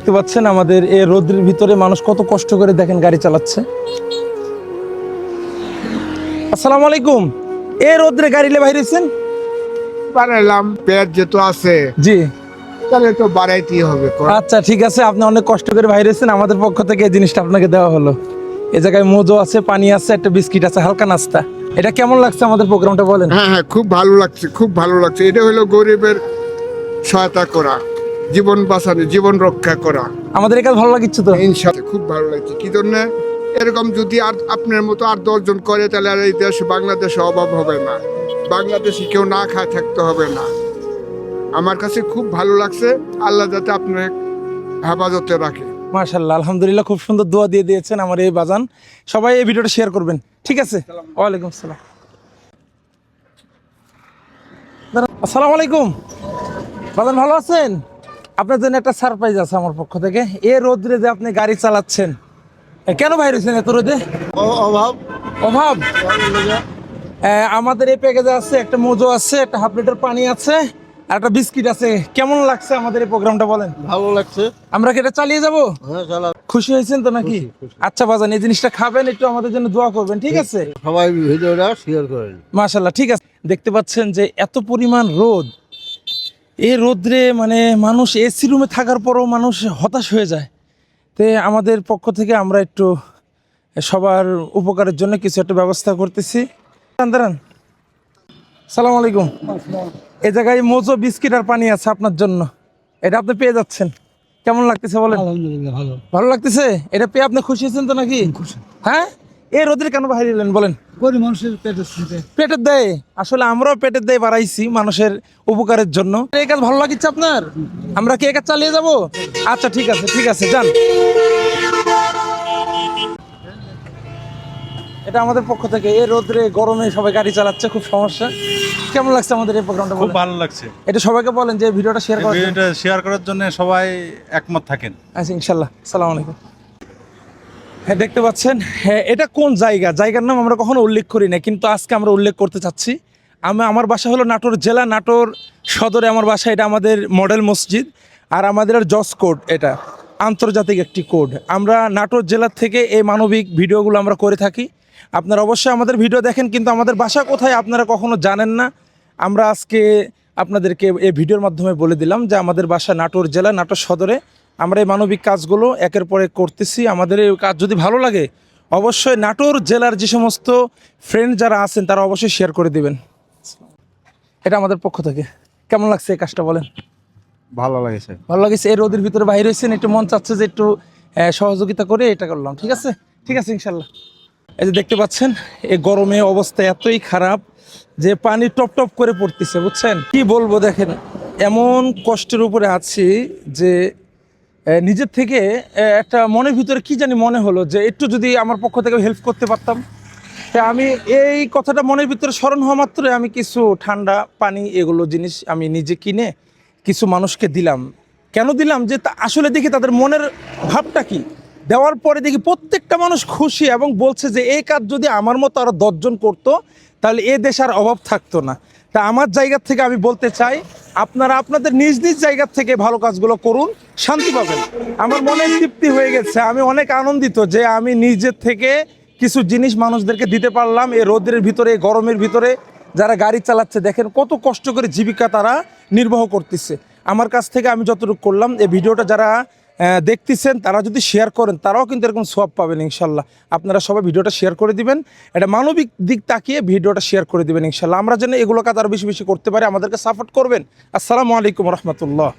দেখতে পাচ্ছেন আমাদের এই রোদের ভিতরে মানুষ কত কষ্ট করে দেখেন গাড়ি চালাচ্ছে। আসসালামু আলাইকুম। এই রোদ্রে গাড়ি নিয়ে বাইরেছেন? বানাইলাম, পেট যেহেতু আছে জি, তাহলে তো বাড়াইতেই হবে। আচ্ছা ঠিক আছে, আপনি অনেক কষ্ট করে বাইরেছেন, আমাদের পক্ষ থেকে এই জিনিসটা আপনাকে দেওয়া হলো। এই জায়গায় মোজো আছে, পানি আছে, একটা বিস্কিট আছে, হালকা নাস্তা। এটা কেমন লাগছে আমাদের প্রোগ্রামটা বলেন? হ্যাঁ হ্যাঁ, খুব ভালো লাগছে, খুব ভালো লাগছে। এটা হলো গরিবের সহায়তা করা, জীবন বাঁচানো, জীবন রক্ষা করা। আমাদের এই কাজ ভালো লাগিচ্ছে তো? ইনশাআল্লাহ খুব ভালো লাগছে। কি জন্য এরকম যদি আর আপনার মতো আর 10 জন করে তাহলে আর এই দেশ বাংলাদেশে অভাব হবে না, বাংলাদেশে কেউ না খায় থাকতে হবে না। আমার কাছে খুব ভালো লাগছে। আল্লাহ যাতে আপনার হেফাজতে রাখে। মাশাআল্লাহ, আলহামদুলিল্লাহ, খুব সুন্দর দোয়া দিয়ে দিয়েছেন আমার এই বাজান। সবাই এই ভিডিওটা শেয়ার করবেন, ঠিক আছে? ওয়ালাইকুম আসসালাম। আসসালামু আলাইকুম বাজান, ভালো আছেন? আপনার জন্য একটা সারপ্রাইজ আছে আমার পক্ষ থেকে। এই রোদ্রে যে আপনি গাড়ি চালাচ্ছেন, কেন বাইরে হয়েছেন এত রোদে? অভাব অভাব। আমাদের এই প্যাকেজে আছে একটা মোজো আছে, একটা হাফ লিটার পানি আছে, আর একটা বিস্কিট আছে। কেমন লাগছে আমাদের এই প্রোগ্রামটা বলেন? ভালো লাগছে। আমরা কি এটা চালিয়ে যাবো? হ্যাঁ, চালা। খুশি হয়েছেন তো নাকি? আচ্ছা বাজান, এই জিনিসটা খাবেন, একটু আমাদের জন্য দোয়া করবেন, ঠিক আছে? সবাই ভিডিওটা শেয়ার করেন। মাশাআল্লাহ, ঠিক আছে। দেখতে পাচ্ছেন যে এত পরিমাণ রোদ, এই রোদ্রে মানে মানুষ এসি রুমে থাকার পরও মানুষ হতাশ হয়ে যায়। তো আমাদের পক্ষ থেকে আমরা একটু সবার উপকারের জন্য কিছু একটা ব্যবস্থা করতেছি। দাঁড়ান। সালাম আলাইকুম। এই জায়গায় মোজো, বিস্কিট আর পানি আছে আপনার জন্য, এটা আপনি পেয়ে যাচ্ছেন। কেমন লাগতেছে বলেন? আলহামদুলিল্লাহ ভালো। ভালো লাগতেছে? এটা পেয়ে আপনি খুশি হয়েছেন তো নাকি? হ্যাঁ, এই রোদের কেন বাইরে এলেন বলেন? গরিব মানুষের পেটের খিদে। পেটের দেয়, আসলে আমরাও পেটের দেয় বাড়াইছি মানুষের উপকারের জন্য। এই কাজ ভালো লাগিচ্ছে আপনার? আমরা কি এই কাজ চালিয়ে যাব? আচ্ছা ঠিক আছে, ঠিক আছে, যান। এটা আমাদের পক্ষ থেকে। এই রোদ্রে গরমে সবাই গাড়ি চালাচ্ছে, খুব সমস্যা। কেমন লাগছে আমাদের এই প্রোগ্রামটা? খুব ভালো লাগছে। এটা সবাইকে বলেন যে ভিডিওটা শেয়ার করার জন্য। ভিডিওটা শেয়ার করার জন্য সবাই একমত থাকেন। আচ্ছা ইনশাল্লাহ। আসসালামু আলাইকুম। হ্যাঁ, দেখতে পাচ্ছেন, হ্যাঁ, এটা কোন জায়গা, জায়গার নাম আমরা কখনো উল্লেখ করি না, কিন্তু আজকে আমরা উল্লেখ করতে চাচ্ছি। আমার বাসা হলো নাটোর জেলা, নাটোর সদরে আমার বাসা। এটা আমাদের মডেল মসজিদ, আর আমাদের জজ কোড, এটা আন্তর্জাতিক একটি কোড। আমরা নাটোর জেলার থেকে এই মানবিক ভিডিওগুলো আমরা করে থাকি। আপনারা অবশ্যই আমাদের ভিডিও দেখেন, কিন্তু আমাদের বাসা কোথায় আপনারা কখনো জানেন না। আমরা আজকে আপনাদেরকে এই ভিডিওর মাধ্যমে বলে দিলাম যে আমাদের বাসা নাটোর জেলা, নাটোর সদরে। আমরা এই মানবিক কাজগুলো একের পর এক করতেছি। আমাদের এই কাজ যদি ভালো লাগে, অবশ্যই নাটোর জেলার যে সমস্ত ফ্রেন্ড যারা আছেন তারা অবশ্যই শেয়ার করে দিবেন। এটা আমাদের পক্ষ থেকে। কেমন লাগছে এই কাজটা বলেন? ভালো লাগছে। ভালো লাগছে। এই রোদের ভিতরে বাইরে হয়েছেন, একটু মন চাচ্ছে যে একটু সহযোগিতা করে এটা করলাম, ঠিক আছে? ঠিক আছে ইনশাল্লাহ। এই যে দেখতে পাচ্ছেন, এই গরমে অবস্থা এতই খারাপ যে পানি টপ টপ করে পড়তেছে, বুঝছেন? কি বলবো, দেখেন এমন কষ্টের উপরে আছি যে নিজের থেকে একটা মনের ভিতরে কি জানি মনে হলো যে একটু যদি আমার পক্ষ থেকে হেল্প করতে পারতাম। তা আমি এই কথাটা মনের ভিতরে স্মরণ হওয়া মাত্রই আমি কিছু ঠান্ডা পানি, এগুলো জিনিস আমি নিজে কিনে কিছু মানুষকে দিলাম। কেন দিলাম? যে আসলে দেখি তাদের মনের ভাবটা কি। দেওয়ার পরে দেখি প্রত্যেকটা মানুষ খুশি এবং বলছে যে এই কাজ যদি আমার মতো আরও 10 জন করতো তাহলে এ দেশ আর অভাব থাকতো না। তা আমার জায়গা থেকে আমি বলতে চাই, আপনারা আপনাদের নিজ নিজ জায়গা থেকে ভালো কাজগুলো করুন, শান্তি পাবেন। আমার মনে তৃপ্তি হয়ে গেছে, আমি অনেক আনন্দিত যে আমি নিজের থেকে কিছু জিনিস মানুষদেরকে দিতে পারলাম। এই রোদের ভিতরে, এই গরমের ভিতরে যারা গাড়ি চালাচ্ছে, দেখেন কত কষ্ট করে জীবিকা তারা নির্বাহ করতেছে। আমার কাছ থেকে আমি যতটুকু করলাম, এই ভিডিওটা যারা দেখতেছেন তারা যদি শেয়ার করেন তারাও কিন্তু এরকম সওয়াব পাবেন ইনশাল্লাহ। আপনারা সবাই ভিডিওটা শেয়ার করে দিবেন, এটা মানবিক দিক তাকিয়ে ভিডিওটা শেয়ার করে দিবেন ইনশাল্লাহ। আমরা যেন এগুলো কাজ আরও বেশি বেশি করতে পারি, আমাদেরকে সাপোর্ট করবেন। আসসালামু আলাইকুম রহমতুল্লাহ।